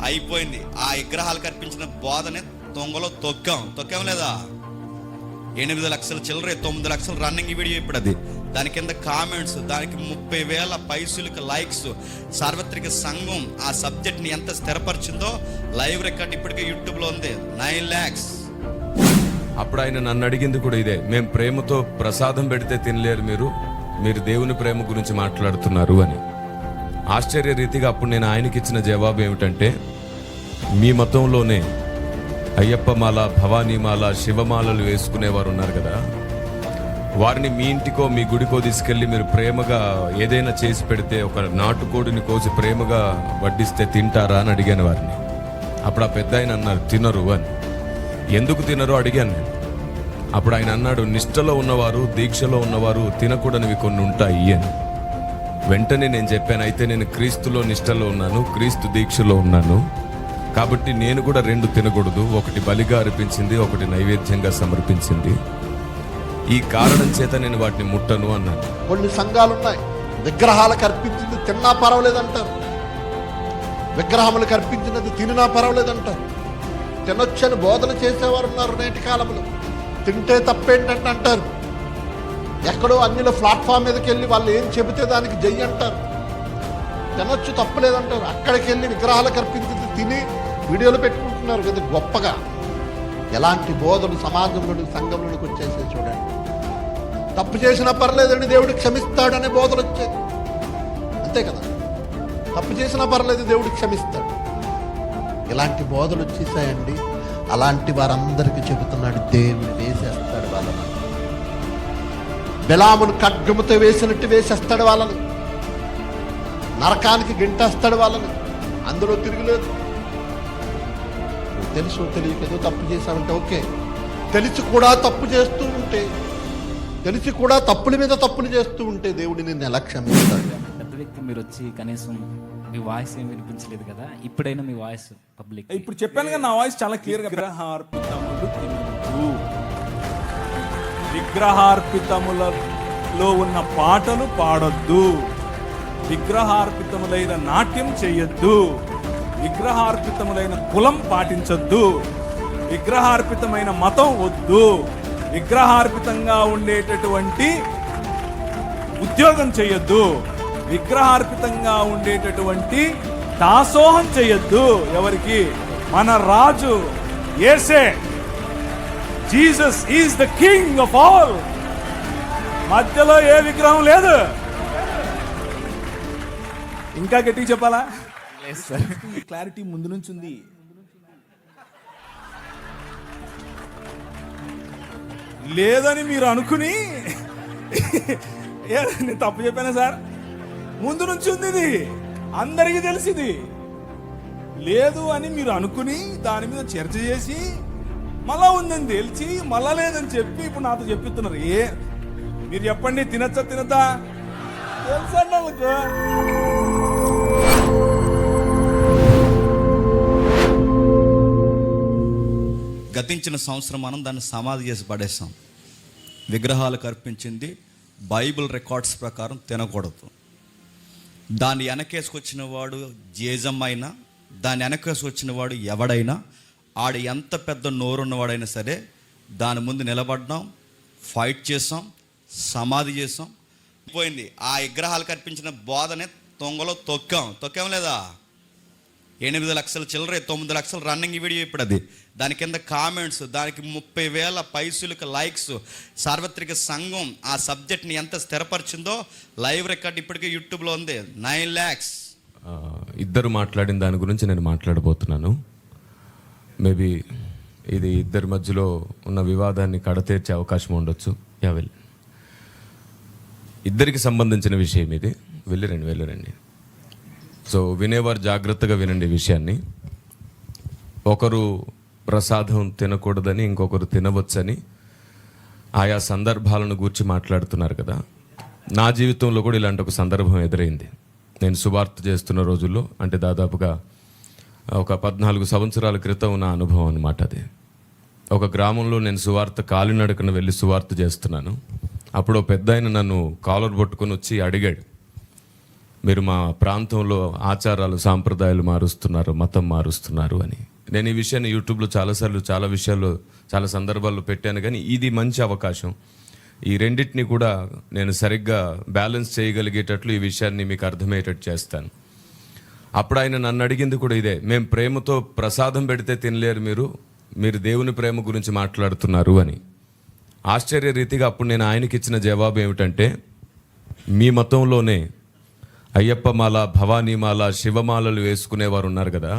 అయిపోయింది. ఆ విగ్రహాలకు అర్పించిన బోధనే దొంగలో తొక్కాం లేదా? 8 లక్షల చిల్లర, 9 లక్షల రన్నింగ్ వీడియో ఇప్పుడు అది. దాని కింద కామెంట్స్, దానికి 30,000 పైసలకు లైక్స్. సార్వత్రిక సంఘం ఆ సబ్జెక్ట్ని ఎంత స్థిరపరిచిందో లైవ్ రికార్డ్ ఇప్పటికే యూట్యూబ్లో ఉంది. 9 lakhs. అప్పుడు ఆయన నన్ను అడిగింది కూడా ఇదే, మేము ప్రేమతో ప్రసాదం పెడితే తినలేరు మీరు దేవుని ప్రేమ గురించి మాట్లాడుతున్నారు అని. ఆశ్చర్య రీతిగా అప్పుడు నేను ఆయనకి ఇచ్చిన జవాబు ఏమిటంటే, మీ మతంలోనే అయ్యప్ప మాల, భవానీమాల, శివమాలలు వేసుకునేవారు ఉన్నారు కదా, వారిని మీ ఇంటికో మీ గుడికో తీసుకెళ్ళి మీరు ప్రేమగా ఏదైనా చేసి పెడితే, ఒక నాటుకోడిని కోసి ప్రేమగా వడ్డిస్తే తింటారా అని అడిగాను వారిని. అప్పుడు ఆ పెద్ద ఆయన అన్నారు తినరు అని. ఎందుకు తినరు అడిగాను నేను. అప్పుడు ఆయన అన్నాడు, నిష్టలో ఉన్నవారు, దీక్షలో ఉన్నవారు తినకూడనివి కొన్ని ఉంటాయి అని. వెంటనే నేను చెప్పాను, అయితే నేను క్రీస్తులో నిష్టలో ఉన్నాను, క్రీస్తు దీక్షలో ఉన్నాను, కాబట్టి నేను కూడా 2 తినకూడదు. ఒకటి బలిగా అర్పించింది, ఒకటి నైవేద్యంగా సమర్పించింది. ఈ కారణం చేత నేను వాటిని ముట్టను అన్నాను. కొన్ని సంఘాలు ఉన్నాయి, విగ్రహాలకు అర్పించింది తిన్నా పర్వాలేదంటారు, విగ్రహములకు అర్పించినది తినినా పర్వాలేదంటారు. తినొచ్చని బోధన చేసేవారు ఉన్నారు నేటి కాలంలో. తింటే తప్పేంటంటే అంటారు. ఎక్కడో అన్నిలో ప్లాట్ఫామ్ మీదకి వెళ్ళి వాళ్ళు ఏం చెబితే దానికి జై అంటారు. తినొచ్చు తప్పలేదంటారు. అక్కడికి వెళ్ళి విగ్రహాలకు అర్పించింది తిని వీడియోలు పెట్టుకుంటున్నారు కదా గొప్పగా. ఎలాంటి బోధలు సమాజంలోని సంఘంలోనికి వచ్చేసే చూడండి. తప్పు చేసినా పర్లేదండి, దేవుడు క్షమిస్తాడనే బోధలు వచ్చాయి. అంతే కదా, తప్పు చేసినా పర్లేదు, దేవుడు క్షమిస్తాడు. ఇలాంటి బోధలు వచ్చేసాయండి. అలాంటి వారందరికీ చెబుతున్నాడు, దేవుడు వేసేస్తాడు వాళ్ళని. బెలామును ఖడ్గముతో వేసినట్టు వేసేస్తాడు వాళ్ళని. నరకానికి గింటేస్తాడు వాళ్ళని. అందులో తిరుగులేదు. తెలుసు తెలియకేదో తప్పు చేశామంటే ఓకే. తెలిసి కూడా తప్పు చేస్తూ ఉంటే, తెలిసి కూడా తప్పుల మీద తప్పులు చేస్తూ ఉంటే దేవుడు నిన్ను ఎలా క్షమిస్తాడు? పెద్ద వ్యక్తి మీరు వచ్చి కనీసం మీ వాయిస్ ఏం వినిపించలేదు కదా, ఇప్పుడైనా మీ వాయిస్ పబ్లిక్. ఇప్పుడు చెప్పాను కదా, నా వాయిస్ చాలా క్లియర్ గా. విగ్రహార్పితములలో ఉన్న పాటలు పాడొద్దు, విగ్రహార్పితములైన నాట్యం చేయొద్దు, విగ్రహార్పితములైన కులం పాటించొద్దు, విగ్రహార్పితమైన మతం వద్దు, విగ్రహార్పితంగా ఉండేటటువంటి ఉద్యోగం చేయొద్దు, విగ్రహార్పితంగా ఉండేటటువంటి దాసోహం చేయొద్దు. ఎవరికి? మన రాజు యేసే. Jesus is the king of all. మధ్యలో ఏ విగ్రహం లేదు. ఇంకా గట్టిగా చెప్పాలా? క్లారిటీ ముందు నుంచి ఉంది. లేదని మీరు అనుకుని నేను తప్పు చెప్పానా సార్? ముందు నుంచి ఉంది, ఇది అందరికీ తెలిసింది. లేదు అని మీరు అనుకుని దాని మీద చర్చ చేసి మళ్ళా ఉందని తెలిసి మళ్ళా లేదని చెప్పి ఇప్పుడు నాతో చెప్పిస్తున్నారు. మీరు చెప్పండి, తినచ్చా తినద్దా? తెలుసండి వాళ్ళకు. గతించిన సంవత్సరం మనం దాన్ని సమాధి చేసి పడేస్తాం. విగ్రహాలకు అర్పించింది బైబిల్ రికార్డ్స్ ప్రకారం తినకూడదు. దాన్ని వెనకేసుకొచ్చిన వాడు జేజమ్మైనా, దాన్ని వెనకేసుకొచ్చిన వాడు ఎవడైనా, ఆడు ఎంత పెద్ద నోరున్నవాడైనా సరే దాని ముందు నిలబడ్డాం, ఫైట్ చేసాం, సమాధి చేసాం. పోయింది. ఆ విగ్రహాలకు అర్పించిన బోధనే దొంగలో తొక్కాం లేదా? 8 లక్షల చిల్లర, 9 లక్షల రన్నింగ్ వీడియో ఇప్పుడు అది. దాని కింద కామెంట్స్, దానికి 30,000 పైసలకు లైక్స్. సార్వత్రిక సంఘం ఆ సబ్జెక్ట్ని ఎంత స్థిరపరిచిందో లైవ్ రికార్డ్ ఇప్పటికే యూట్యూబ్లో ఉంది. 9 lakhs. ఇద్దరు మాట్లాడిన దాని గురించి నేను మాట్లాడబోతున్నాను. మేబీ ఇది ఇద్దరి మధ్యలో ఉన్న వివాదాన్ని కడతీర్చే అవకాశం ఉండొచ్చు. ఇద్దరికి సంబంధించిన విషయం ఇది. వెళ్ళిరండి. సో వినేవారు జాగ్రత్తగా వినండి విషయాన్ని. ఒకరు ప్రసాదం తినకూడదని, ఇంకొకరు తినవచ్చని ఆయా సందర్భాలను గూర్చి మాట్లాడుతున్నారు కదా. నా జీవితంలో కూడా ఇలాంటి ఒక సందర్భం ఎదురైంది. నేను సువార్త చేస్తున్న రోజుల్లో, అంటే దాదాపుగా ఒక 14 సంవత్సరాల క్రితం నా అనుభవం అన్నమాట అది. ఒక గ్రామంలో నేను సువార్త కాలినడకన వెళ్ళి సువార్త చేస్తున్నాను. అప్పుడు పెద్ద ఆయన నన్ను కాలర్ పట్టుకొని వచ్చి అడిగాడు, మీరు మా ప్రాంతంలో ఆచారాలు సాంప్రదాయాలు మారుస్తున్నారు, మతం మారుస్తున్నారు అని. నేను ఈ విషయాన్ని యూట్యూబ్లో చాలాసార్లు చాలా విషయాల్లో చాలా సందర్భాల్లో పెట్టాను. కానీ ఇది మంచి అవకాశం. ఈ రెండింటిని కూడా నేను సరిగ్గా బ్యాలెన్స్ చేయగలిగేటట్లు ఈ విషయాన్ని మీకు అర్థమయ్యేటట్టు చేస్తాను. అప్పుడు ఆయన నన్ను అడిగింది కూడా ఇదే, మేము ప్రేమతో ప్రసాదం పెడితే తినలేరు మీరు దేవుని ప్రేమ గురించి మాట్లాడుతున్నారు అని. ఆశ్చర్యరీతిగా అప్పుడు నేను ఆయనకి ఇచ్చిన జవాబు ఏమిటంటే, మీ మతంలోనే అయ్యప్ప మాల, భవానీ మాల, శివమాలలు వేసుకునేవారు ఉన్నారు కదా,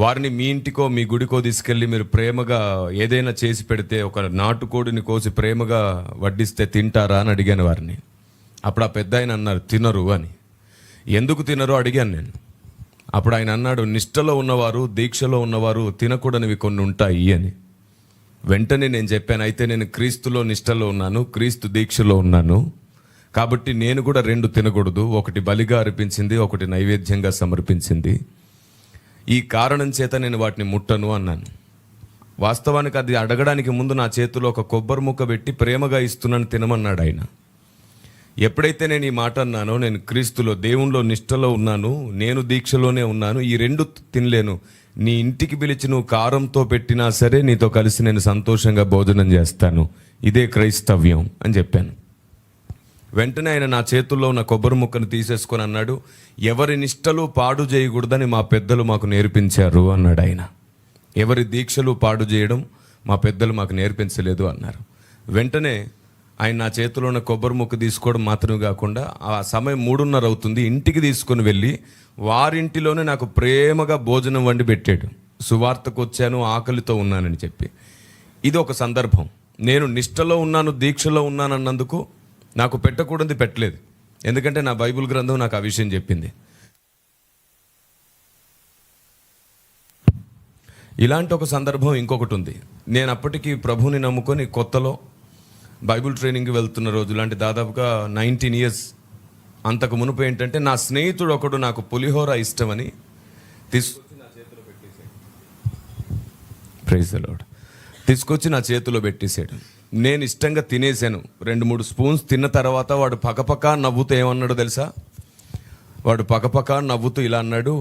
వారిని మీ ఇంటికో మీ గుడికో తీసుకెళ్ళి మీరు ప్రేమగా ఏదైనా చేసి పెడితే, ఒక నాటుకోడిని కోసి ప్రేమగా వడ్డిస్తే తింటారా అని అడిగాను వారిని. అప్పుడు ఆ పెద్ద ఆయన అన్నారు తినరు అని. ఎందుకు తినరు అడిగాను నేను. అప్పుడు ఆయన అన్నాడు, నిష్టలో ఉన్నవారు, దీక్షలో ఉన్నవారు తినకూడనివి కొన్ని ఉంటాయి అని. వెంటనే నేను చెప్పాను, అయితే నేను క్రీస్తులో నిష్టలో ఉన్నాను, క్రీస్తు దీక్షలో ఉన్నాను, కాబట్టి నేను కూడా రెండు తినకూడదు. ఒకటి బలిగా అర్పించింది, ఒకటి నైవేద్యంగా సమర్పించింది. ఈ కారణం చేత నేను వాటిని ముట్టను అన్నాను. వాస్తవానికి అది అడగడానికి ముందు నా చేతిలో ఒక కొబ్బరి ముక్క పెట్టి ప్రేమగా ఇస్తున్నాను తినమన్నాడు ఆయన. ఎప్పుడైతే నేను ఈ మాట అన్నానో, నేను క్రీస్తులో దేవునిలో నిష్టలో ఉన్నాను, నేను దీక్షలోనే ఉన్నాను, ఈ రెండు తినలేను, నీ ఇంటికి పిలిచి నువ్వు కారంతో పెట్టినా సరే నీతో కలిసి నేను సంతోషంగా భోజనం చేస్తాను, ఇదే క్రైస్తవ్యం అని చెప్పాను. వెంటనే ఆయన నా చేతుల్లో ఉన్న కొబ్బరి ముక్కను తీసేసుకొని అన్నాడు, ఎవరి నిష్టలు పాడు చేయకూడదని మా పెద్దలు మాకు నేర్పించారు అన్నాడు ఆయన. ఎవరి దీక్షలు పాడు చేయడం మా పెద్దలు మాకు నేర్పించలేదు అన్నారు. వెంటనే ఆయన నా చేతిలో ఉన్న కొబ్బరి ముక్క తీసుకోవడం మాత్రమే కాకుండా, ఆ సమయం 3:30 అవుతుంది, ఇంటికి తీసుకొని వెళ్ళి వారింటిలోనే నాకు ప్రేమగా భోజనం వండి పెట్టాడు. సువార్తకు వచ్చాను, ఆకలితో ఉన్నానని చెప్పి. ఇది ఒక సందర్భం. నేను నిష్టలో ఉన్నాను, దీక్షలో ఉన్నాను అన్నందుకు నాకు పెట్టకూడదు పెట్టలేదు. ఎందుకంటే నా బైబిల్ గ్రంథం నాకు ఆ విషయం చెప్పింది. ఇలాంటి ఒక సందర్భం ఇంకొకటి ఉంది. నేను అప్పటికి ప్రభువుని నమ్ముకొని కొత్తలో బైబిల్ ట్రైనింగ్కి వెళ్తున్న రోజులు, అంటే దాదాపుగా 19 years. అంతకు మునుపు ఏంటంటే, నా స్నేహితుడు ఒకడు నాకు పులిహోర ఇష్టమని తీసుకొచ్చి నా చేతిలో పెట్టేశాడు. Praise the Lord. తీసుకొచ్చి నా చేతిలో పెట్టేశాడు. నేను ఇష్టంగా తినేశాను. 2-3 స్పూన్స్ తిన్న తర్వాత వాడు పకపక నవ్వుతూ ఏమన్నాడో తెలుసా? వాడు పకపక నవ్వుతూ ఇలా అన్నాడు,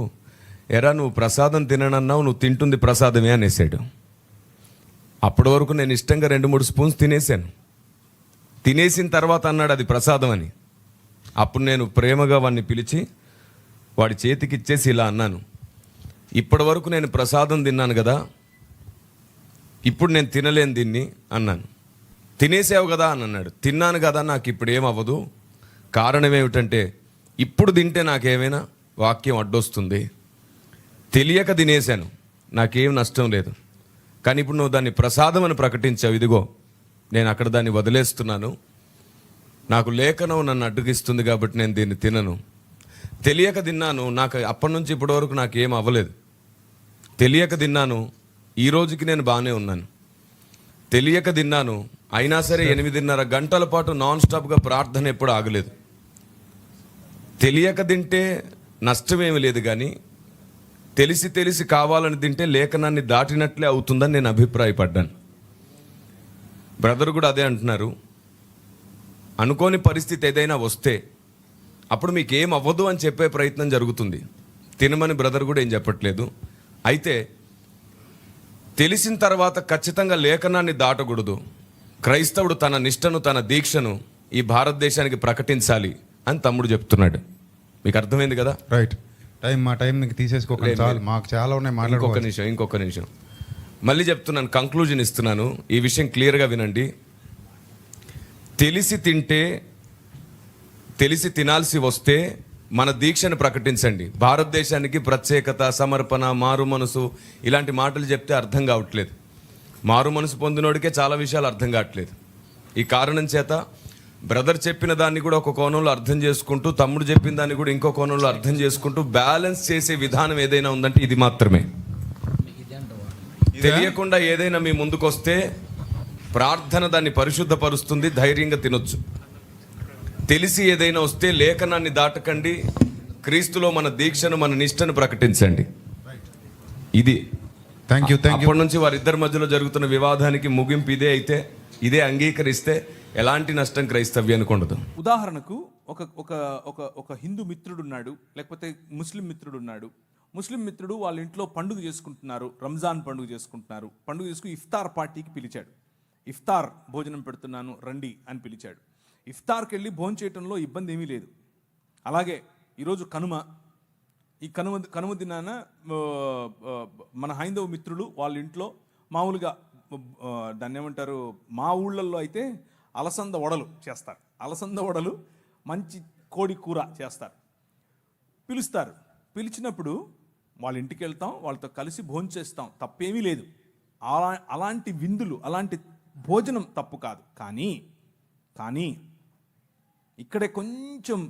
ఎరా నువ్వు ప్రసాదం తిననన్నావు, నువ్వు తింటుంది ప్రసాదమే అనేసాడు. అప్పటి వరకు నేను ఇష్టంగా 2-3 స్పూన్స్ తినేశాను. తినేసిన తర్వాత అన్నాడు అది ప్రసాదం అని. అప్పుడు నేను ప్రేమగా వాడిని పిలిచి వాడి చేతికి ఇచ్చేసి ఇలా అన్నాను, ఇప్పటి వరకు నేను ప్రసాదం తిన్నాను కదా, ఇప్పుడు నేను తినలేను దీన్ని అన్నాను. తినేసావు కదా అని అన్నాడు. తిన్నాను కదా, నాకు ఇప్పుడు ఏమవ్వదు. కారణం ఏమిటంటే, ఇప్పుడు తింటే నాకేమైనా వాక్యం అడ్డొస్తుంది. తెలియక తినేశాను, నాకేం నష్టం లేదు. కానీ ఇప్పుడు నువ్వు దాన్ని ప్రసాదం అని ప్రకటించావు, ఇదిగో నేను అక్కడ దాన్ని వదిలేస్తున్నాను. నాకు లేఖనం నన్ను అడ్డుగిస్తుంది కాబట్టి నేను దీన్ని తినను. తెలియక తిన్నాను, నాకు అప్పటి నుంచి ఇప్పటి వరకు నాకు ఏం అవ్వలేదు. తెలియక తిన్నాను, ఈ రోజుకి నేను బాగానే ఉన్నాను. తెలియక తిన్నాను, అయినా సరే 8.5 గంటల పాటు నాన్ స్టాప్గా ప్రార్థన ఎప్పుడు ఆగలేదు. తెలియక తింటే నష్టమేమి లేదు, కానీ తెలిసి కావాలని తింటే లేఖనాన్ని దాటినట్లే అవుతుందని నేను అభిప్రాయపడ్డాను. బ్రదర్ కూడా అదే అంటున్నారు. అనుకోని పరిస్థితి ఏదైనా వస్తే అప్పుడు మీకు ఏం అవ్వదు అని చెప్పే ప్రయత్నం జరుగుతుంది. తినమని బ్రదర్ కూడా ఏం చెప్పట్లేదు. అయితే తెలిసిన తర్వాత ఖచ్చితంగా లేఖనాన్ని దాటకూడదు. క్రైస్తవుడు తన నిష్టను, తన దీక్షను ఈ భారతదేశానికి ప్రకటించాలి అని తమ్ముడు చెప్తున్నాడు. మీకు అర్థమైంది కదా? రైట్. మా టైం మీకు తీసేసుకోకండి, చాలు, మాకు చాలా ఉన్నాయి మాట్లాడుకో. ఇంకొక నిమిషం మళ్ళీ చెప్తున్నాను, కంక్లూజన్ ఇస్తున్నాను. ఈ విషయం క్లియర్గా వినండి. తెలిసి తినాల్సి వస్తే మన దీక్షను ప్రకటించండి. భారతదేశానికి ప్రత్యేకత, సమర్పణ, మారు మనసు ఇలాంటి మాటలు చెప్తే అర్థం కావట్లేదు. మారు మనసు పొందినోడికే చాలా విషయాలు అర్థం కావట్లేదు. ఈ కారణం చేత బ్రదర్ చెప్పిన దాన్ని కూడా ఒక కోణంలో అర్థం చేసుకుంటూ, తమ్ముడు చెప్పిన దాన్ని కూడా ఇంకో కోణంలో అర్థం చేసుకుంటూ బ్యాలెన్స్ చేసే విధానం ఏదైనా ఉందంటే ఇది మాత్రమే. తెలియకుండా ఏదైనా మీ ముందుకు వస్తే ప్రార్థన దాన్ని పరిశుద్ధపరుస్తుంది, ధైర్యంగా తినొచ్చు. తెలిసి ఏదైనా వస్తే లేఖనాన్ని దాటకండి, క్రీస్తులో మన దీక్షను, మన నిష్టను ప్రకటించండి. ఇది థ్యాంక్ యూ. అప్పటి నుంచి వారిద్దరి మధ్యలో జరుగుతున్న వివాదానికి ముగింపు ఇదే. అయితే ఇదే అంగీకరిస్తే ఎలాంటి నష్టం క్రైస్తవ్యానికి ఉండదు. ఉదాహరణకు ఒక ఒక ఒక ఒక హిందూ మిత్రుడు ఉన్నాడు, లేకపోతే ముస్లిం మిత్రుడు ఉన్నాడు. ముస్లిం మిత్రుడు వాళ్ళ ఇంట్లో పండుగ చేసుకుంటున్నారు, రంజాన్ పండుగ చేసుకుంటున్నారు. పండుగ చేసుకుని ఇఫ్తార్ పార్టీకి పిలిచాడు. ఇఫ్తార్ భోజనం పెడుతున్నాను రండి అని పిలిచాడు. ఇఫ్తార్కి వెళ్ళి భోజనం చేయడంలో ఇబ్బంది ఏమీ లేదు. అలాగే ఈరోజు కనుమ. ఈ కనుమ దినాన మన హైందవ మిత్రులు వాళ్ళ ఇంట్లో మామూలుగా దాన్ని ఏమంటారు, మా ఊళ్ళల్లో అయితే అలసంద వడలు చేస్తారు. అలసంద వడలు, మంచి కోడి కూర చేస్తారు. పిలుస్తారు. పిలిచినప్పుడు వాళ్ళ ఇంటికి వెళ్తాం, వాళ్ళతో కలిసి భోజనం చేస్తాం, తప్పేమీ లేదు. అలాంటి విందులు, అలాంటి భోజనం తప్పు కాదు. కానీ ఇక్కడే కొంచెం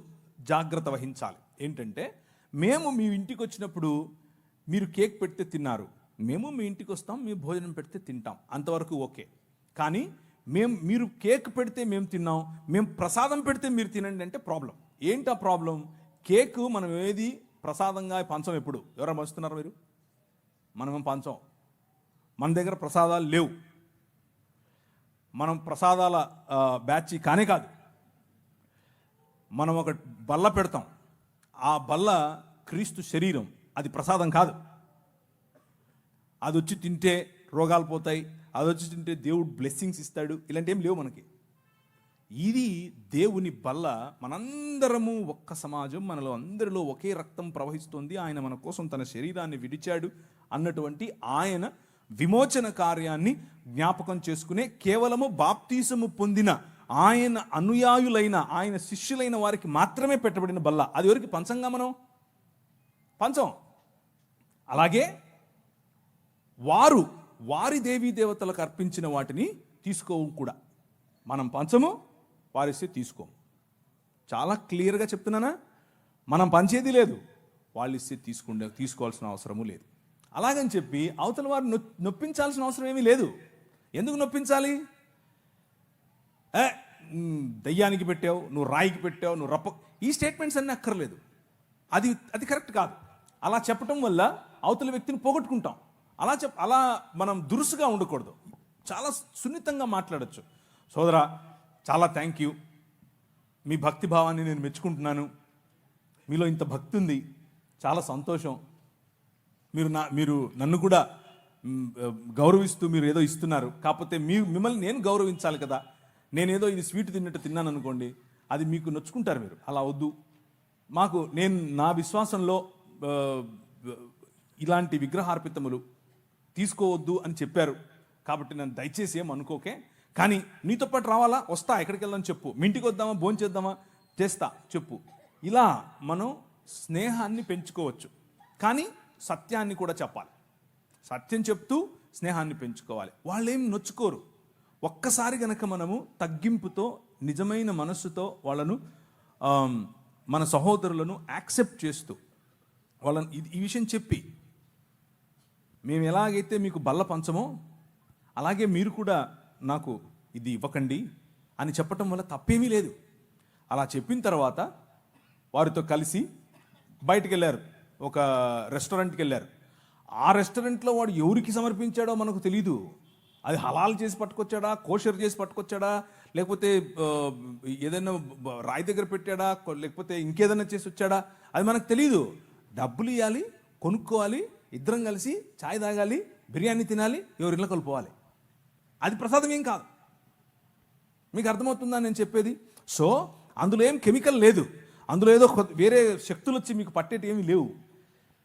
జాగ్రత్త వహించాలి. ఏంటంటే, మేము మీ ఇంటికి వచ్చినప్పుడు మీరు కేక్ పెడితే తిన్నారు, మేము మీ ఇంటికి వస్తాం, మీరు భోజనం పెడితే తింటాం, అంతవరకు ఓకే. కానీ మీరు కేక్ పెడితే మేము తిన్నాం, మేము ప్రసాదం పెడితే మీరు తినండి అంటే ప్రాబ్లం. ఏంటి ఆ ప్రాబ్లం? కేక్ మనం ఏది ప్రసాదంగా పంచం. ఎప్పుడు ఎవరైనా పంచుతున్నారు మీరు? మనమేం పంచం. మన దగ్గర ప్రసాదాలు లేవు. మనం ప్రసాదాల బ్యాచ్ కానే కాదు. మనం ఒక బల్ల పెడతాం, ఆ బల్ల క్రీస్తు శరీరం, అది ప్రసాదం కాదు. అది వచ్చి తింటే రోగాలు పోతాయి, అది వచ్చి తింటే దేవుడు బ్లెస్సింగ్స్ ఇస్తాడు, ఇలాంటి ఏం లేవు మనకి. ఇది దేవుని బల్ల. మనందరము ఒక్క సమాజం, మనలో అందరిలో ఒకే రక్తం ప్రవహిస్తుంది. ఆయన మన కోసం తన శరీరాన్ని విడిచాడు అన్నటువంటి ఆయన విమోచన కార్యాన్ని జ్ఞాపకం చేసుకునే, కేవలము బాప్తీసము పొందిన ఆయన అనుయాయులైన, ఆయన శిష్యులైన వారికి మాత్రమే పెట్టబడిన బల్ల. అది ఎవరికి పంచంగా మనం పంచం. అలాగే వారి దేవీ దేవతలకు అర్పించిన వాటిని తీసుకోము కూడా. మనం పంచము, వారిస్తే తీసుకోము. చాలా క్లియర్గా చెప్తున్నానా? మనం పంచేది లేదు, వాళ్ళు ఇస్తే తీసుకోవాల్సిన అవసరము లేదు. అలాగని చెప్పి అవతల వారు నొప్పించాల్సిన అవసరం ఏమీ లేదు. ఎందుకు నొప్పించాలి? దయ్యానికి పెట్టావు, నువ్వు రాయికి పెట్టావు, నువ్వు రప్ప, ఈ స్టేట్మెంట్స్ అన్నీ అక్కర్లేదు. అది కరెక్ట్ కాదు. అలా చెప్పటం వల్ల అవతల వ్యక్తిని పోగొట్టుకుంటాం. అలా మనం దురుసుగా ఉండకూడదు. చాలా సున్నితంగా మాట్లాడచ్చు. సోదరా, చాలా థ్యాంక్ యూ, మీ భక్తి భావాన్ని నేను మెచ్చుకుంటున్నాను, మీలో ఇంత భక్తి ఉంది, చాలా సంతోషం, మీరు నన్ను కూడా గౌరవిస్తూ మీరు ఏదో ఇస్తున్నారు, కాకపోతే మిమ్మల్ని నేను గౌరవించాలి కదా. నేనేదో ఇది స్వీట్ తిన్నట్టు తిన్నాను అనుకోండి, అది మీకు నొచ్చుకుంటారు మీరు. అలా వద్దు. నేను నా విశ్వాసంలో ఇలాంటి విగ్రహార్పితములు తీసుకోవద్దు అని చెప్పారు కాబట్టి నన్ను దయచేసి ఏం అనుకోకే. కానీ నీతో పాటు రావాలా? వస్తా. ఎక్కడికి వెళ్దాం చెప్పు. మీ ఇంటికి వద్దామా? భోజనం చేద్దామా? చేస్తా చెప్పు. ఇలా మనం స్నేహాన్ని పెంచుకోవచ్చు. కానీ సత్యాన్ని కూడా చెప్పాలి. సత్యం చెప్తూ స్నేహాన్ని పెంచుకోవాలి. వాళ్ళేం నొచ్చుకోరు. ఒక్కసారి గనక మనము తగ్గింపుతో, నిజమైన మనస్సుతో వాళ్ళను, మన సహోదరులను యాక్సెప్ట్ చేస్తూ వాళ్ళని ఈ విషయం చెప్పి, మేము ఎలాగైతే మీకు బల్ల పంచమో అలాగే మీరు కూడా నాకు ఇది ఇవ్వకండి అని చెప్పటం వల్ల తప్పేమీ లేదు. అలా చెప్పిన తర్వాత వారితో కలిసి బయటికి వెళ్ళారు, ఒక రెస్టారెంట్కి వెళ్ళారు. ఆ రెస్టారెంట్లో వాడు ఎవరికి సమర్పించాడో మనకు తెలీదు. అది హలాల్ చేసి పట్టుకొచ్చాడా, కోషర్ చేసి పట్టుకొచ్చాడా, లేకపోతే ఏదైనా రాయి దగ్గర పెట్టాడా, లేకపోతే ఇంకేదైనా చేసి వచ్చాడా, అది మనకు తెలీదు. డబ్బులు ఇవ్వాలి, కొనుక్కోవాలి, ఇద్దరం కలిసి ఛాయ్ తాగాలి, బిర్యానీ తినాలి, ఎవరిలో కలుపుకోవాలి. అది ప్రసాదం ఏం కాదు. మీకు అర్థమవుతుందా నేను చెప్పేది? సో అందులో ఏం కెమికల్ లేదు, అందులో ఏదో వేరే శక్తులు వచ్చి మీకు పట్టేటి ఏమీ లేవు.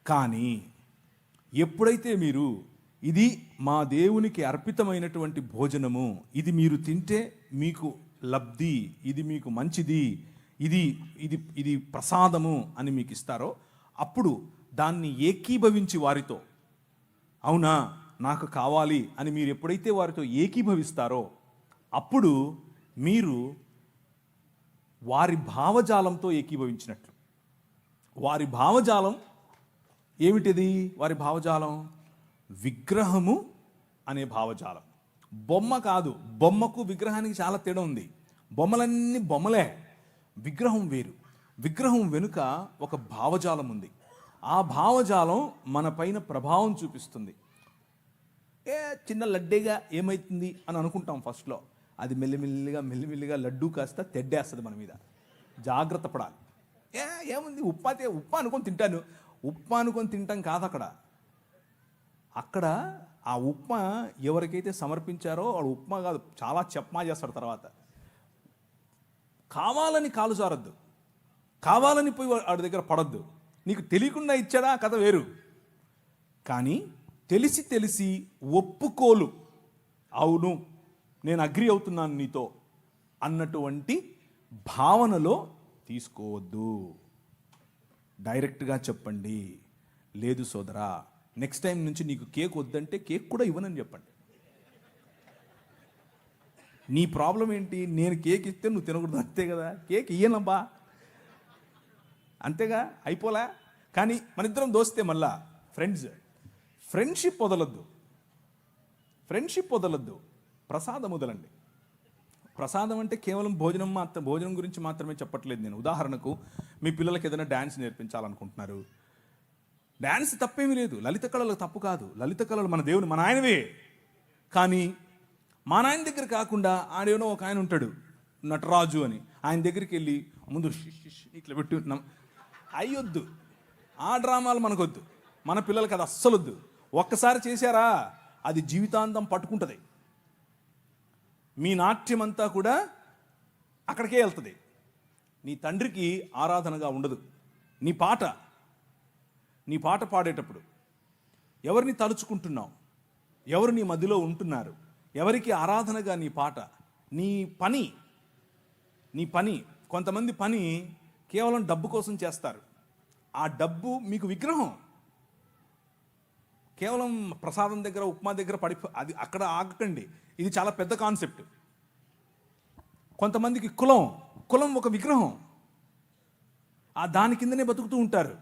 కానీ ఎప్పుడైతే మీరు ఇది మా దేవునికి అర్పితమైనటువంటి భోజనము, ఇది మీరు తింటే మీకు లబ్ధి, ఇది మీకు మంచిది, ఇది ప్రసాదము అని మీకు ఇస్తారో, అప్పుడు దాన్ని ఏకీభవించి వారితో, అవునా నాకు కావాలి అని మీరు ఎప్పుడైతే వారితో ఏకీభవిస్తారో, అప్పుడు మీరు వారి భావజాలంతో ఏకీభవించినట్లు. వారి భావజాలం ఏమిటిది? వారి భావజాలం విగ్రహము అనే భావజాలం. బొమ్మ కాదు. బొమ్మకు విగ్రహానికి చాలా తేడా ఉంది. బొమ్మలన్నీ బొమ్మలే, విగ్రహం వేరు. విగ్రహం వెనుక ఒక భావజాలం ఉంది. ఆ భావజాలం మన పైన ప్రభావం చూపిస్తుంది. చిన్న లడ్డేగా ఏమవుతుంది అని అనుకుంటాం ఫస్ట్లో. అది మెల్లిమెల్లిగా లడ్డూ కాస్త తెడ్డేస్తుంది మన మీద. జాగ్రత్త పడాలి. ఏముంది ఉప్మా అనుకొని తింటాను. ఉప్మా అనుకొని తింటాం కాదు అక్కడ ఆ ఉప్మా ఎవరికైతే సమర్పించారో వాడు ఉప్మా కాదు, చాలా చెప్మా చేస్తాడు. తర్వాత కావాలని కాలు జారద్దు, కావాలని పోయి వాడి దగ్గర పడద్దు. నీకు తెలియకుండా ఇచ్చాడా కథ వేరు, కానీ తెలిసి ఒప్పుకోలు, అవును నేను అగ్రి అవుతున్నాను నీతో అన్నటువంటి భావనలో తీసుకోవద్దు. డైరెక్ట్గా చెప్పండి, లేదు సోదరా నెక్స్ట్ టైం నుంచి నీకు కేక్ వద్దంటే కేక్ కూడా ఇవ్వనని చెప్పండి. నీ ప్రాబ్లం ఏంటి? నేను కేక్ ఇస్తే నువ్వు తినకూడదు, అంతే కదా. కేక్ ఇయ్యనబ్బా, అంతేగా, అయిపోలే. కానీ మన ఇద్దరం దోస్తే మళ్ళా ఫ్రెండ్షిప్ వదలద్దు, ప్రసాదం వదలండి. ప్రసాదం అంటే కేవలం భోజనం గురించి మాత్రమే చెప్పట్లేదు నేను. ఉదాహరణకు మీ పిల్లలకి ఏదైనా డ్యాన్స్ నేర్పించాలనుకుంటున్నారు. డ్యాన్స్ తప్పేమీ లేదు, లలిత కళలు తప్పు కాదు. లలిత కళలు మన దేవుని, మన ఆయనవే. కానీ మా నాయన దగ్గర కాకుండా ఆడేనో ఒక ఆయన ఉంటాడు నటరాజు అని, ఆయన దగ్గరికి వెళ్ళి ముందు ఇట్లా పెట్టు అయ్యొద్దు. ఆ డ్రామాలు మనకొద్దు, మన పిల్లలకి అది అస్సలు వద్దు. ఒక్కసారి చేశారా అది జీవితాంతం పట్టుకుంటుంది. మీ నాట్యం అంతా కూడా అక్కడికే వెళ్తుంది. నీ తండ్రికి ఆరాధనగా ఉండదు. నీ పాట పాడేటప్పుడు ఎవరిని తలుచుకుంటున్నావు, ఎవరు నీ మధ్యలో ఉంటున్నారు, ఎవరికి ఆరాధనగా నీ పాట, నీ పని. కొంతమంది పని కేవలం డబ్బు కోసం చేస్తారు. ఆ డబ్బు మీకు విగ్రహం. కేవలం ప్రసాదం దగ్గర, ఉప్మా దగ్గర అది అక్కడ ఆగకండి. ఇది చాలా పెద్ద కాన్సెప్ట్. కొంతమందికి కులం ఒక విగ్రహం. దాని కిందనే బతుకుతూ ఉంటారు.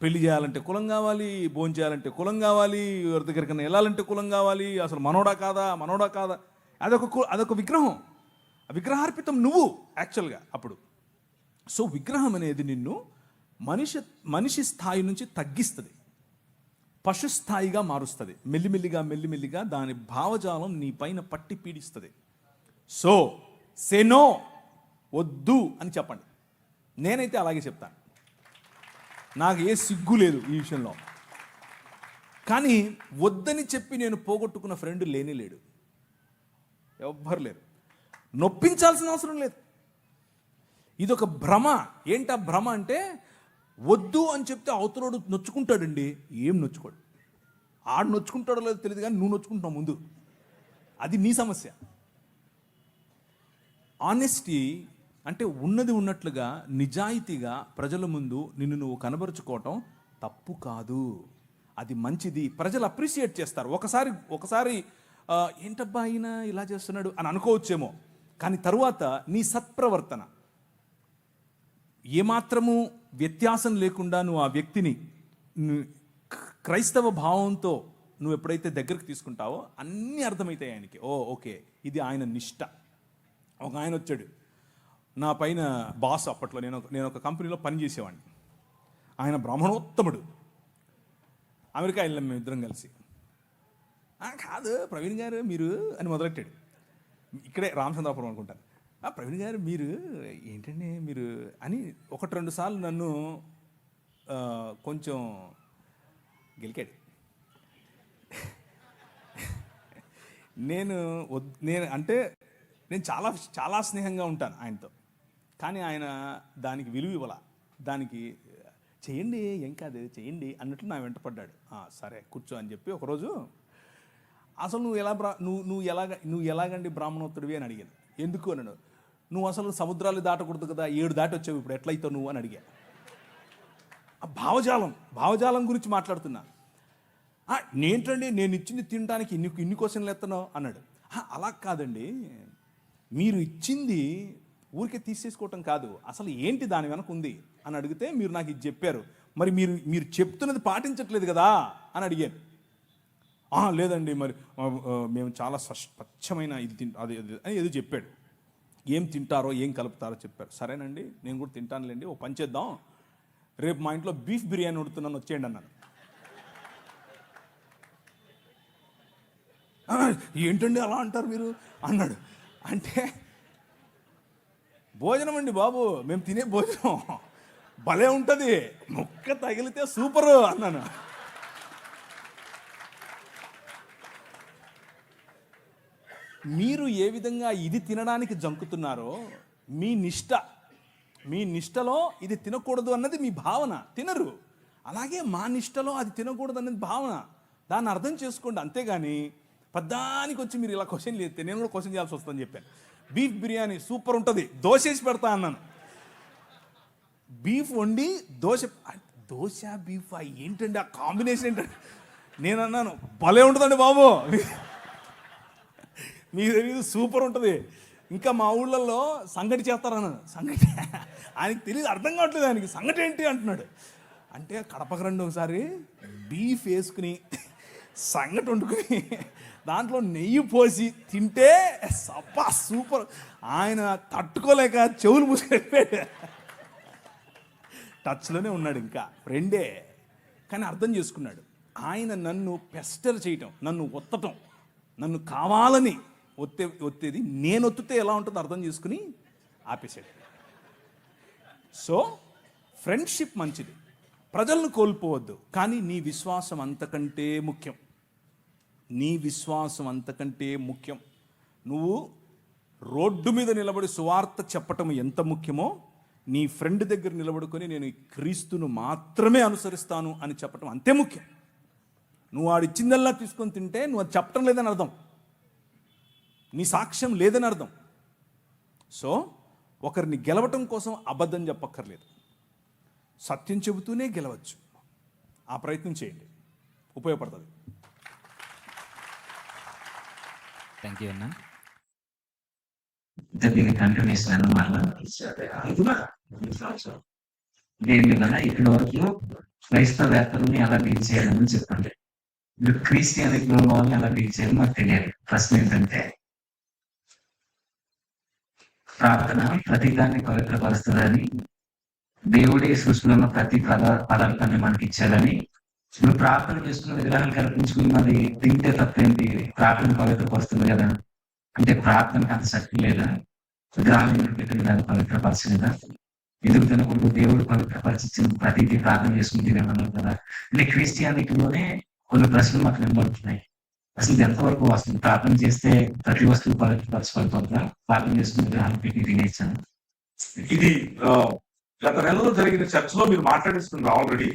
పెళ్లి చేయాలంటే కులం కావాలి, భోజనం చేయాలంటే కులం కావాలి, ఎవరి దగ్గరికైనా వెళ్ళాలంటే కులం కావాలి. అసలు మనోడా కాదా అదొక విగ్రహం. విగ్రహార్పితం నువ్వు యాక్చువల్గా అప్పుడు. సో విగ్రహం అనేది నిన్ను మనిషి స్థాయి నుంచి తగ్గిస్తుంది, పశు స్థాయిగా మారుస్తుంది. మెల్లిమెల్లిగా దాని భావజాలం నీ పైన పట్టి పీడిస్తుంది. సో నో, వద్దు అని చెప్పండి. నేనైతే అలాగే చెప్తాను, నాకు ఏ సిగ్గు లేదు ఈ విషయంలో. కానీ వద్దని చెప్పి నేను పోగొట్టుకున్న ఫ్రెండ్ లేడు, ఎవ్వరు లేరు. నొప్పించాల్సిన అవసరం లేదు. ఇదొక భ్రమ. ఏంటా భ్రమ అంటే, వద్దు అని చెప్తే అవతలోడు నొచ్చుకుంటాడండి. ఏం నొచ్చుకోడు, ఆడు నొచ్చుకుంటాడో లేదో తెలియదు, కానీ నువ్వు నొచ్చుకుంటున్నావు ముందు. అది నీ సమస్య. ఆనెస్టీ అంటే ఉన్నది ఉన్నట్లుగా నిజాయితీగా ప్రజల ముందు నిన్ను నువ్వు కనబరుచుకోవటం తప్పు కాదు, అది మంచిది. ప్రజలు అప్రిషియేట్ చేస్తారు. ఒకసారి ఏంటబ్బా ఆయన ఇలా చేస్తున్నాడు అని అనుకోవచ్చేమో, కానీ తరువాత నీ సత్ప్రవర్తన ఏమాత్రము వ్యత్యాసం లేకుండా నువ్వు ఆ వ్యక్తిని క్రైస్తవ భావంతో నువ్వు ఎప్పుడైతే దగ్గరికి తీసుకుంటావో అన్నీ అర్థమవుతాయి ఆయనకి. ఓకే, ఇది ఆయన నిష్ట. ఒక ఆయన వచ్చాడు నా పైన, బాస్. అప్పట్లో నేను ఒక కంపెనీలో పనిచేసేవాడిని. ఆయన బ్రాహ్మణోత్తముడు. అమెరికా వెళ్ళాం మేము ఇద్దరం కలిసి. కాదు ప్రవీణ్ గారు మీరు అని మొదలెట్టాడు. ఇక్కడే రామచంద్రాపురం అనుకుంటాను. ప్రవీణ్ గారు మీరు ఏంటండి మీరు అని 1-2 సార్లు నన్ను కొంచెం గెలికాడు. నేను చాలా చాలా స్నేహంగా ఉంటాను ఆయనతో, కానీ ఆయన దానికి విలువ ఇవ్వాల. దానికి చేయండి, ఏం కాదు చేయండి అన్నట్లు నా వెంట పడ్డాడు. సరే కూర్చో అని చెప్పి ఒకరోజు, అసలు నువ్వు ఎలాగండి బ్రాహ్మణోత్తరువి అని అడిగాను. ఎందుకు అన్నాడు. నువ్వు అసలు సముద్రాలు దాటకూడదు కదా, 7 దాటి వచ్చావు, ఇప్పుడు ఎట్లయితావు నువ్వు అని అడిగా. భావజాలం గురించి మాట్లాడుతున్నా. నేంటండి నేను ఇచ్చింది తినడానికి ఇన్ని క్వశ్చన్లు ఎత్తనావు అన్నాడు. అలా కాదండి, మీరు ఇచ్చింది ఊరికే తీసేసుకోవటం కాదు, అసలు ఏంటి దాని వెనక ఉంది అని అడిగితే మీరు నాకు ఇది చెప్పారు, మరి మీరు చెప్తున్నది పాటించట్లేదు కదా అని అడిగాను. లేదండి మరి మేము చాలా స్వచ్ఛమైన ఇది అది అని ఏదో చెప్పాడు. ఏం తింటారో ఏం కలుపుతారో చెప్పారు. సరేనండి నేను కూడా తింటానులేండి, ఓ పని చేద్దాం, రేపు మా ఇంట్లో బీఫ్ బిర్యానీ వండుతున్నాను వచ్చేయండి అన్నాను. ఏంటండి అలా అంటారు మీరు అన్నాడు. అంటే భోజనం అండి బాబు, మేము తినే భోజనం భలే ఉంటుంది, ముక్క తగిలితే సూపరు అన్నాను. మీరు ఏ విధంగా ఇది తినడానికి జంకుతున్నారో మీ నిష్టలో ఇది తినకూడదు అన్నది మీ భావన, తినరు. అలాగే మా నిష్టలో అది తినకూడదు అన్నది భావన, దాన్ని అర్థం చేసుకోండి. అంతేగాని పద్దానికి వచ్చి మీరు ఇలా క్వశ్చన్ చేస్తే నేను కూడా క్వశ్చన్ చేయాల్సి వస్తుందని చెప్పాను. బీఫ్ బిర్యానీ సూపర్ ఉంటుంది, దోశ వేసి పెడతా అన్నాను. బీఫ్ వండి దోశ బీఫ్ ఏంటండి ఆ కాంబినేషన్ ఏంటంటే, నేను అన్నాను భలే ఉంటుందండి బాబు, మీకు తెలియదు సూపర్ ఉంటుంది. ఇంకా మా ఊళ్ళల్లో సంగటి చేస్తారన్నాను. సంగటి ఆయనకి తెలియదు, అర్థం కావట్లేదు ఆయనకి, సంగటి ఏంటి అంటున్నాడు. అంటే కడపకు రండి ఒకసారి, బీఫ్ వేసుకుని సంగటి వండుకుని దాంట్లో నెయ్యి పోసి తింటే సప్పా సూపర్. ఆయన తట్టుకోలేక చెవులు మూసుకెళ్ళిపోయాడు. టచ్లోనే ఉన్నాడు, ఇంకా ఫ్రెండే కానీ అర్థం చేసుకున్నాడు. ఆయన నన్ను పెస్టర్ చేయటం, నన్ను ఒత్తటం, నన్ను కావాలని ఒత్తేది నేను ఒత్తితే ఎలా ఉంటుందో అర్థం చేసుకుని ఆపేసాడు. సో ఫ్రెండ్షిప్ మంచిది, ప్రజలను కోల్పోవద్దు, కానీ నీ విశ్వాసం అంతకంటే ముఖ్యం. నీ విశ్వాసం అంతకంటే ముఖ్యం. నువ్వు రోడ్డు మీద నిలబడి సువార్త చెప్పటం ఎంత ముఖ్యమో, నీ ఫ్రెండ్ దగ్గర నిలబడుకొని నేను ఈ క్రీస్తును మాత్రమే అనుసరిస్తాను అని చెప్పటం అంతే ముఖ్యం. నువ్వు వాడిచ్చిందల్లా తీసుకొని తింటే నువ్వు అది చెప్పటం లేదని అర్థం, నీ సాక్ష్యం లేదని అర్థం. సో ఒకరిని గెలవటం కోసం అబద్ధం చెప్పక్కర్లేదు, సత్యం చెబుతూనే గెలవచ్చు. ఆ ప్రయత్నం చేయండి, ఉపయోగపడుతుంది. థ్యాంక్ యూ అన్న. దీన్ని కంటిన్యూషన్ అన్నమాట. దేని మీద ఇప్పటి వరకు క్రైస్తవేత్తలని ఎలా డీల్ చేయాలని చెప్పండి, ఇప్పుడు క్రిస్టియానిటీలో వాళ్ళని ఎలా డీల్ చేయాలి మాకు తెలియాలి. ప్రశ్న ఏంటంటే, ప్రార్థన ప్రతిదాన్ని పవిత్రపరుస్తుందని, దేవుడే సృష్టిలో ఉన్న ప్రతి పదార్థాన్ని మనకి ఇచ్చాడని, నువ్వు ప్రార్థన చేసుకున్న విగ్రహాలు కల్పించుకుని మరి తింటే తప్పేంటి, ప్రార్థన పవిత్రపరుస్తుంది కదా అంటే ప్రార్థనకు అంత శక్తి లేదా? విగ్రహాలు పెట్టిన పవిత్రపరచలేదా? ఎందుకు తినకూడదు? దేవుడు పవిత్రపరిచిన ప్రతిదీ ప్రార్థన చేసుకుని తినేమన్నారు కదా. అంటే క్రిస్టియానిటీలోనే కొన్ని ప్రశ్నలు మాకు నిలబడుతున్నాయి. అసలు ఎంతవరకు వస్తుంది? ప్రార్థన చేస్తే ప్రతి వస్తువు పవిత్రపరచబడుతుందా? ప్రార్థన చేసుకుని విగ్రహాలు పెట్టి తినేసాను. ఇది గత నెలలో జరిగిన చర్చలో మీరు మాట్లాడిస్తున్నారు ఆల్రెడీ,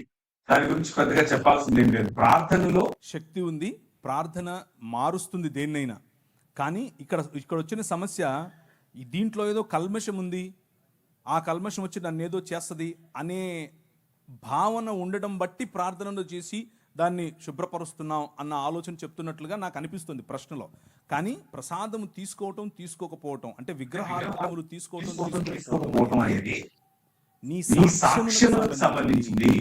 దాని గురించి పెద్దగా చెప్పాల్సింది ఏం లేదు. ప్రార్థనలో శక్తి ఉంది, ప్రార్థన మారుస్తుంది దేన్నైనా. కానీ ఇక్కడ వచ్చిన సమస్య, దీంట్లో ఏదో కల్మషం ఉంది, ఆ కల్మషం వచ్చి నన్ను ఏదో చేస్తుంది అనే భావన ఉండడం బట్టి ప్రార్థనలో చేసి దాన్ని శుభ్రపరుస్తున్నాం అన్న ఆలోచన చెప్తున్నట్లుగా నాకు అనిపిస్తుంది ప్రశ్నలో. కానీ ప్రసాదం తీసుకోవటం తీసుకోకపోవటం అంటే విగ్రహాలు తీసుకోవటం అనేది నీ సాక్ష్యములకు సంబంధించింది.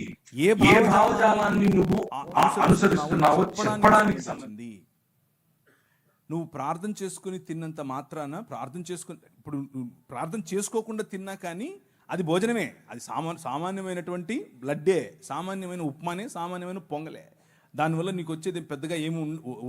ఏ భావజాలాన్ని నువ్వు అనుసరిస్తున్నావో చెప్పడానికి సంబంధించి. నువ్వు ప్రార్థన చేసుకుని తిన్నంత మాత్రాన ఇప్పుడు ప్రార్థన చేసుకోకుండా తిన్నా కానీ అది భోజనమే, అది సామాన్యమైనటువంటి బ్లడ్డే, సామాన్యమైన ఉప్మానే, సామాన్యమైన పొంగలే. దానివల్ల నీకు వచ్చేది పెద్దగా ఏమి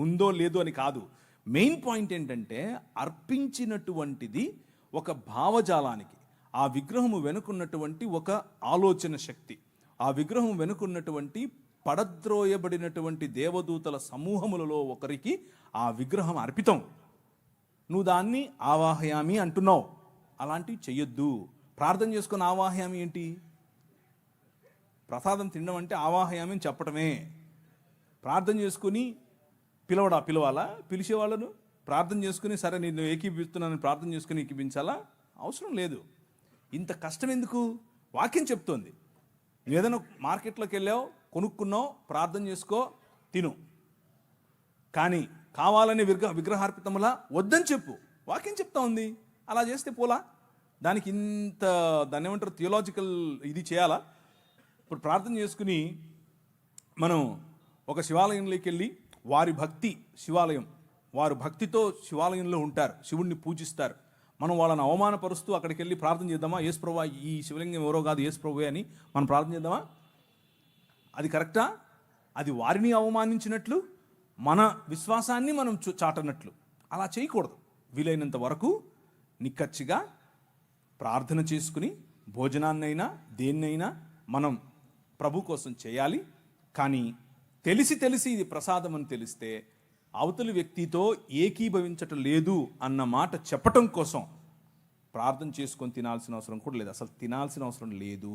ఉందో లేదో అని కాదు. మెయిన్ పాయింట్ ఏంటంటే, అర్పించినటువంటిది ఒక భావజాలానికి, ఆ విగ్రహము వెనుకున్నటువంటి ఒక ఆలోచన శక్తి, ఆ విగ్రహం వెనుకున్నటువంటి పడద్రోయబడినటువంటి దేవదూతల సమూహములలో ఒకరికి ఆ విగ్రహం అర్పితం. నువ్వు దాన్ని ఆవాహయామి అంటున్నావు, అలాంటివి చెయ్యొద్దు. ప్రార్థన చేసుకుని ఆవాహయామి ఏంటి? ప్రసాదం తినడం అంటే ఆవాహయామి అని చెప్పటమే. ప్రార్థన చేసుకుని పిలవాలా? పిలిచేవాళ్ళను ప్రార్థన చేసుకుని సరే నేను ఏకీపిస్తున్నాను ప్రార్థన చేసుకుని ఏకీపించాలా? అవసరం లేదు. ఇంత కష్టం ఎందుకు? వాక్యం చెప్తోంది. నువ్వు ఏదైనా మార్కెట్లోకి వెళ్ళావు, కొనుక్కున్నావు, ప్రార్థన చేసుకో, తిను. కానీ కావాలని విగ్రహార్పితములా వద్దని చెప్పు, వాక్యం చెప్తా ఉంది. అలా చేస్తే పోలా? దానికి దాన్ని ఏమంటారు, థియోలాజికల్ ఇది చేయాలా? ఇప్పుడు ప్రార్థన చేసుకుని మనం ఒక శివాలయంలోకి వెళ్ళి, వారి భక్తి శివాలయం, వారు భక్తితో శివాలయంలో ఉంటారు, శివుణ్ణి పూజిస్తారు. మనం వాళ్ళని అవమానపరుస్తూ అక్కడికి వెళ్ళి ప్రార్థన చేద్దామా? యేసు ప్రభువా, ఈ శివలింగం ఎవరో కాదు, యేసు ప్రభువే అని మనం ప్రార్థన చేద్దామా? అది కరెక్టా? అది వారిని అవమానించినట్లు, మన విశ్వాసాన్ని మనం చాటనట్లు. అలా చేయకూడదు. వీలైనంత వరకు నిక్కచ్చిగా ప్రార్థన చేసుకుని భోజనాన్నైనా దేన్నైనా మనం ప్రభు కోసం చేయాలి. కానీ తెలిసి ఇది ప్రసాదం అని తెలిస్తే అవతలి వ్యక్తితో ఏకీభవించటం లేదు అన్న మాట చెప్పటం కోసం ప్రార్థన చేసుకొని తినాల్సిన అవసరం కూడా లేదు. అసలు తినాల్సిన అవసరం లేదు.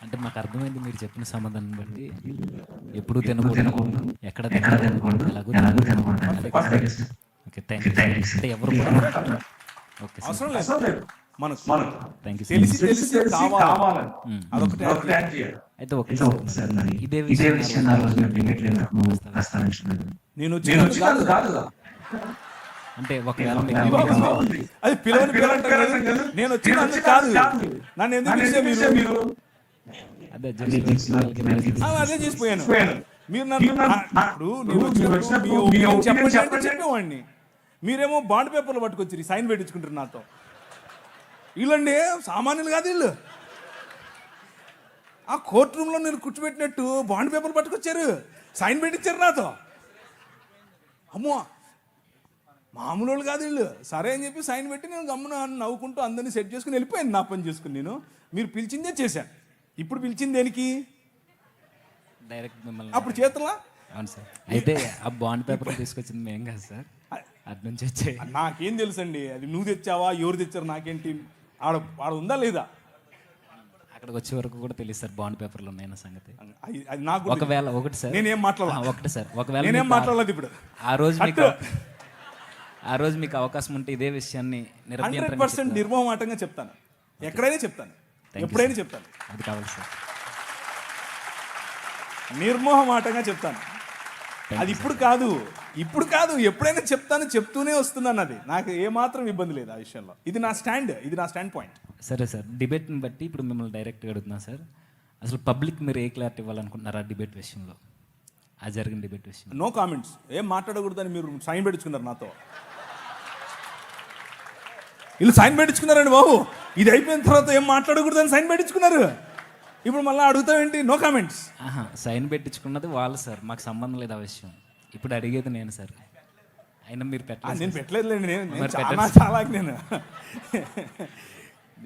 అంటే మాకు అర్థమైంది మీరు చెప్పిన సమాధానం బట్టి. ఎప్పుడు తినకూడదు, ఎక్కడ తినకూడదు, ఎలాగో తినకూడదు. Okay, thank you. అంటే ఎవరు కూడా ఓకే సార్, అవసరం అసలు లేదు. లేదు. మనకు థ్యాంక్ యూ. తెలిసి కావాలి. అదొకటి అదొకటి యాడ్ చేయాలి. అయితే ఒక ఒకసారి మరి ఇదే ఇదే విషయం ఆ రోజు మీరు డిబేట్ ప్రస్తావించలేదు. నేను నేను వచ్చిన వచ్చినందుకు కాదు కదా. అంటే ఒకవేళ అది పిలవని నేను వచ్చినందుకు కాదు. నన్ను ఎందుకు పిలిస్తే మీరు అదే అదే చేసిపోయాను. మీరు నన్ను ఇప్పుడు నేను వచ్చినప్పుడు మీ ఒపీనియన్ చెప్పండి చెప్పేవాడిని. మీరేమో బాండ్ పేపర్లు పట్టుకొచ్చి సైన్ పెట్టించుకుంటారు నాతో. వీళ్ళండి సామాన్యులు కాదు వీళ్ళు. ఆ కోర్టు రూమ్లో నేను కూర్చోబెట్టినట్టు బాండ్ పేపర్లు పట్టుకొచ్చారు, సైన్ పెట్టించారు నాతో. అమ్మో మామూలు వాళ్ళు కాదు వీళ్ళు. సరే అని చెప్పి సైన్ పెట్టి నేను గమ్మున నవ్వుకుంటూ అందరినీ సెట్ చేసుకుని వెళ్ళిపోయాను నా పని చేసుకుని. నేను మీరు పిలిచిందే చేశాను. ఇప్పుడు పిలిచింది దేనికి? డైరెక్ట్ మిమ్మల్ని. అప్పుడు చేతులా? అవును సార్. అయితే ఆ బాండ్ పేపర్ తీసుకొచ్చింది మేం కాదు సార్, అటు నుంచి వచ్చాయి. నాకేం తెలుసండి అది నువ్వు తెచ్చావా ఎవరు తెచ్చారు నాకేంటి? ఆడ ఉందా లేదా? అక్కడికి వచ్చే వరకు కూడా తెలియదు సార్ బాండ్ పేపర్లు ఉన్నాయన్న సంగతి. అది నాకు ఒకవేళ ఒకటి సార్, నేనేం మాట్లాడాలి? ఒకటి సార్, ఒకవేళ నేనేం మీకు మాట్లాడలేదు ఇప్పుడు. ఆ రోజు మీకు అవకాశం ఉంటే ఇదే విషయాన్ని 100% నిర్మోహమాటంగా చెప్తాను. ఎక్కడైనా చెప్తాను, ఎప్పుడైనా చెప్తాను. అది కావాలి సార్, నిర్మోహమాటంగా చెప్తాను. అది ఇప్పుడు కాదు ఎప్పుడైనా చెప్తాను, చెప్తూనే వస్తున్నాను. అది నాకు ఏమాత్రం ఇబ్బంది లేదు ఆ విషయంలో. ఇది నా స్టాండ్ పాయింట్. సరే సార్, డిబేట్ని బట్టి ఇప్పుడు మిమ్మల్ని డైరెక్ట్గా అడుగుతున్నా సార్. అసలు పబ్లిక్ మీరు ఏ క్లారిటీ ఇవ్వాలనుకుంటున్నారు ఆ డిబేట్ విషయంలో, ఆ జరిగిన డిబేట్ విషయం? No comments. ఏం మాట్లాడకూడదని మీరు సైన్ పెట్టించుకున్నారు నాతో. వీళ్ళు సైన్ పెట్టించుకున్నారండి బాబు. ఇది అయిపోయిన తర్వాత ఏం మాట్లాడకూడదని సైన్ పెట్టించుకున్నారు. ఇప్పుడు మళ్ళీ అడుగుతావేంటి? No comments. సైన్ పెట్టించుకున్నది వాళ్ళు సార్, మాకు సంబంధం లేదు ఆ విషయం. ఇప్పుడు అడిగేది నేను సార్. అయినా మీరు నేను పెట్టలేదులేండి.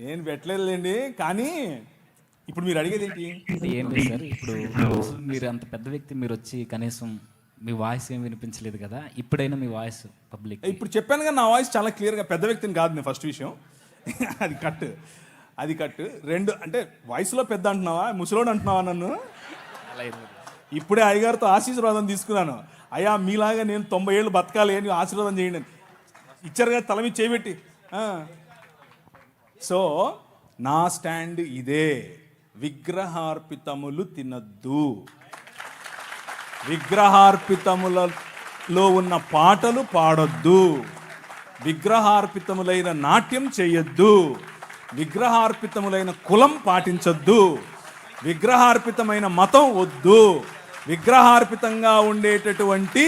నేను పెట్టలేదులేండి. కానీ ఇప్పుడు మీరు అడిగేది ఏంటి? ఏం లేదు సార్. ఇప్పుడు మీరు అంత పెద్ద వ్యక్తి, మీరు వచ్చి కనీసం మీ వాయిస్ ఏం వినిపించలేదు కదా. ఇప్పుడైనా మీ వాయిస్ పబ్లిక్. ఇప్పుడు చెప్పాను కదా, నా వాయిస్ చాలా క్లియర్గా. పెద్ద వ్యక్తిని కాదు నేను, ఫస్ట్ విషయం. అది కట్. రెండు అంటే వయసులో పెద్ద అంటున్నావా, ముసలోడు అంటున్నావా నన్ను? ఇప్పుడే అయ్యగారితో ఆశీర్వాదం తీసుకున్నాను. అయ్యా మీలాగా నేను 90 ఏళ్ళు బతకాలి అని ఆశీర్వాదం చేయండి. ఇచ్చారు కదా తల మీద చేయబెట్టి. సో నా స్టాండ్ ఇదే. విగ్రహార్పితములు తినద్దు. విగ్రహార్పితములలో ఉన్న పాటలు పాడొద్దు. విగ్రహార్పితములైన నాట్యం చేయొద్దు. విగ్రహార్పితములైన కులం పాటించొద్దు. విగ్రహార్పితమైన మతం వద్దు. విగ్రహార్పితంగా ఉండేటటువంటి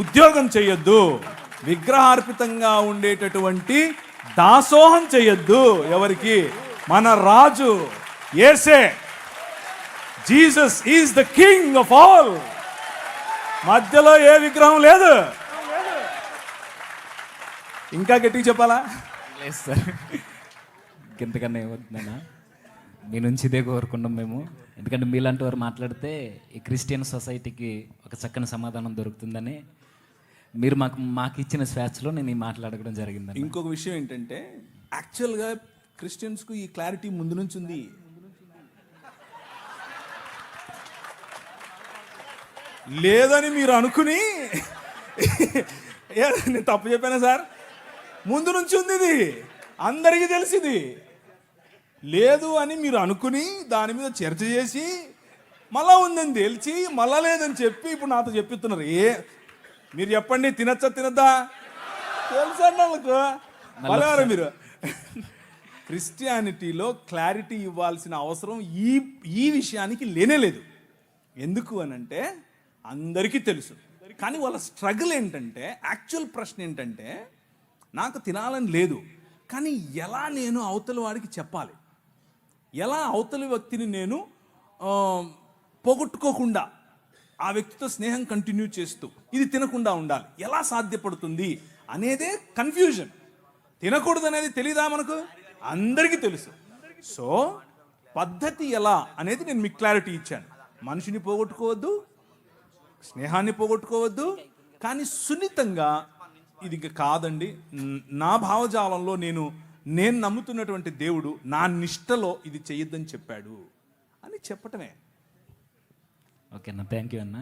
ఉద్యోగం చేయొద్దు. విగ్రహార్పితంగా ఉండేటటువంటి దాసోహం చేయొద్దు. ఎవరికి? మన రాజు యేసే. Jesus is the king of all. మధ్యలో ఏ విగ్రహం లేదు. ఇంకా గట్టిగా చెప్పాలా? లేదు సార్, ఇంతకన్నా ఏమవుతుందన్నా. మీ నుంచి ఇదే కోరుకున్నాం మేము. ఎందుకంటే మీలాంటి వారు మాట్లాడితే ఈ క్రిస్టియన్ సొసైటీకి ఒక చక్కని సమాధానం దొరుకుతుందని మీరు మాకు ఇచ్చిన స్వేచ్ఛలో నేను ఈ మాట్లాడడం జరిగింది. ఇంకొక విషయం ఏంటంటే, యాక్చువల్గా క్రిస్టియన్స్కు ఈ క్లారిటీ ముందు నుంచి ఉంది. లేదని మీరు అనుకుని నేను తప్పు చెప్పానా సార్? ముందు నుంచి ఉంది, ఇది అందరికీ తెలిసింది. లేదు అని మీరు అనుకుని దాని మీద చర్చ చేసి మళ్ళా ఉందని తెలిసి మళ్ళా లేదని చెప్పి ఇప్పుడు నాతో చెప్పిస్తున్నారు. మీరు చెప్పండి, తినచ్చా తినద్దా? తెలుసండి వాళ్ళకు. మళ్ళీ మీరు క్రిస్టియానిటీలో క్లారిటీ ఇవ్వాల్సిన అవసరం ఈ విషయానికి లేనేలేదు. ఎందుకు అనంటే అందరికీ తెలుసు. కానీ వాళ్ళ స్ట్రగుల్ ఏంటంటే, యాక్చువల్ ప్రశ్న ఏంటంటే, నాకు తినాలని లేదు కానీ ఎలా నేను అవతలి వాడికి చెప్పాలి, ఎలా అవతలి వ్యక్తిని నేను పోగొట్టుకోకుండా ఆ వ్యక్తితో స్నేహం కంటిన్యూ చేస్తూ ఇది తినకుండా ఉండాలి, ఎలా సాధ్యపడుతుంది అనేదే కన్ఫ్యూజన్. తినకూడదు అనేది తెలీదా మనకు? అందరికీ తెలుసు. సో పద్ధతి ఎలా అనేది నేను మీకు క్లారిటీ ఇచ్చాను. మనిషిని పోగొట్టుకోవద్దు, స్నేహాన్ని పోగొట్టుకోవద్దు, కానీ సున్నితంగా ఇది ఇంకా కాదండి, నా భావజాలంలో నేను నమ్ముతున్నటువంటి దేవుడు నా నిష్టలో ఇది చెయ్యొద్దని చెప్పాడు అని చెప్పటమే. ఓకే అన్న, థ్యాంక్ యూ అన్న.